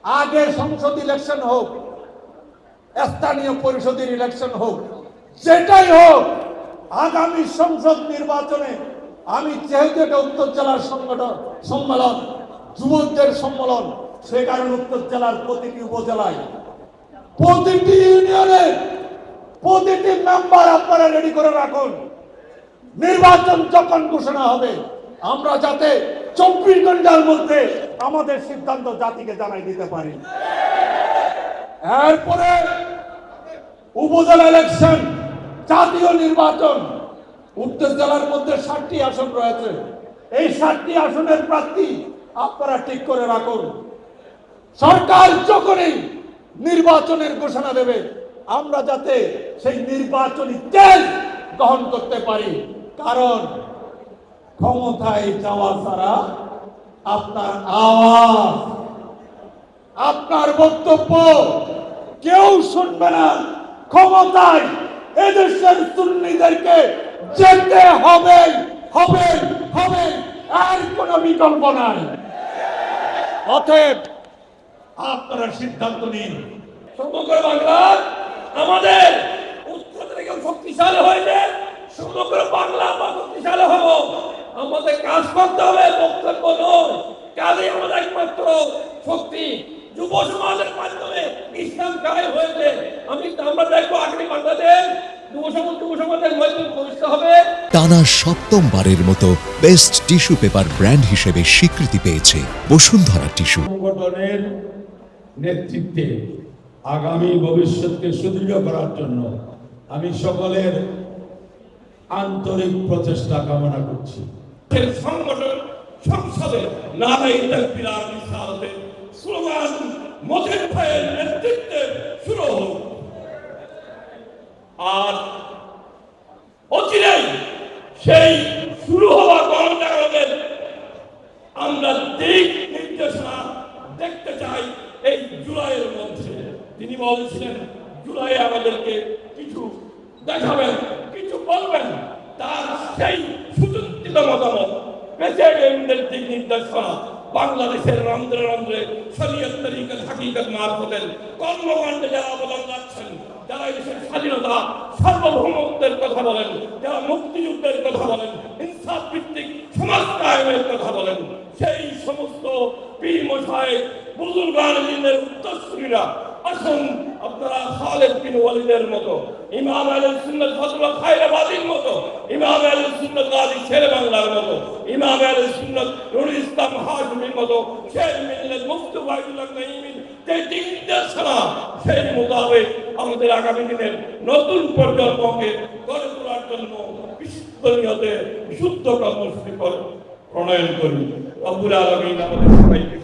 আগে সংসদ ইলেকশন হোক, স্থানীয় পরিষদের ইলেকশন হোক, যেটাই হোক, আগামী সংসদ নির্বাচনে আমি যেহেতু এটা উত্তর জেলার সম্মেলন, যুবকদের সম্মেলন, সে কারণে উত্তর জেলার প্রতিটি উপজেলায়, প্রতিটি ইউনিয়নে, প্রতিটি মেম্বার আপনারা রেডি করে রাখুন। নির্বাচন যখন ঘোষণা হবে আমরা যাতে 24 ঘন্টার মধ্যে আমাদের সিদ্ধান্ত জাতিকে জানাই দিতে পারি। এরপরে উপজেলা ইলেকশন, জাতীয় নির্বাচন। উত্তর জেলার মধ্যে 7টি আসন রয়েছে। এই 7টি আসনের প্রার্থী আপনারা ঠিক করে রাখুন। সরকার যখনই নির্বাচনের ঘোষণা দেবে আমরা যাতে সেই নির্বাচনী তেল গ্রহণ করতে পারি, কারণ ক্ষমতায় যাওয়া ছাড়া আপনার আওয়াজ, আপনার বক্তব্য কেউ শুনবে না। ক্ষমতায় এদেশের সুন্নিদেরকে যেতে হবে, হবে, হবে, আর কোনো বিকল্প নাই। অতএব আপনারা সিদ্ধান্ত নিন। সমগ্র বাংলা আমাদের উত্তর থেকে শক্তিশালী হয়েছে, সমগ্র বাংলা আমরা শক্তিশালী হব। আমাদের কাজ করতে হবে, বক্তব্য নয়। কাজে আমাদের একমাত্র শক্তি যুব সমাজের মাধ্যমে ইসলাম কায়েম হয়েছে। আমরা দেখবো আগামী বাংলাদেশ যুব সমাজের মাধ্যমে প্রতিষ্ঠিত হবে। টানা 7মবারের মতো বেস্ট টিস্যু পেপার ব্র্যান্ড হিসেবে স্বীকৃতি পেয়েছে বসুন্ধরা টিস্যু। সংগঠনের নেতৃত্বে আগামী ভবিষ্যৎকে সুদৃঢ় করার জন্য আমি সকলের আন্তরিক প্রচেষ্টা কামনা করছি। সংগঠন সংসদে নারায়ে তাকবীর রিসালাতে স্লোগান মোদের ভাইয়ের নেতৃত্বে শুরু হোক। আর অচিরেই সেই শুরু হওয়া গণজাগরণের আমরা দিক নির্দেশনা দেখতে চাই এই জুলাইয়ের মধ্যে। তিনি বলছিলেন জুলাই আমাদেরকে কিছু দেখাবেন, কিছু বলবেন, তার সেই সুচিন্তিত মতামত প্রেসিডেন্টের দিক নির্দেশনা বাংলাদেশের রন্ধ্রে রন্ধ্রে শরীয়ত তরিকত হাকিকত মারফতের কর্মকাণ্ডে যারা অবদান রাখছেন, যারা দেশের স্বাধীনতা সার্বভৌমত্বের কথা বলেন, যারা মুক্তিযুদ্ধের কথা বলেন, ইনসাফ ভিত্তিক সমাজ কায়েমের কথা বলেন, সেই সমস্ত পীর মশায়েখ বুজুর্গান দিনের উত্তরসূরিরা আসুন। আপনারা খালিদ বিন ওয়ালিদের মতো, ইমাম আহলুস সুন্নাত ফজলুল খায়রাবাদীর মতো, ইমাম আহলুস সুন্নাত গাজী শেরে বাংলার মতো, ইমাম আহলুস সুন্নাত নুরুল ইসলাম হাশমির মতো, শেখ মিল্লাত মুফতি ওয়াহিদুল্লাহ নাঈমির যে দিক নির্দেশনা, সেই মোতাবেক আমাদের আগামী দিনের নতুন প্রজন্মকে গড়ে তোলার জন্য বিশুদ্ধ নিয়তে বিশুদ্ধ কর্মসূচি প্রণয়ন করি। রব্বুল আলামিন আমাদের সবাইকে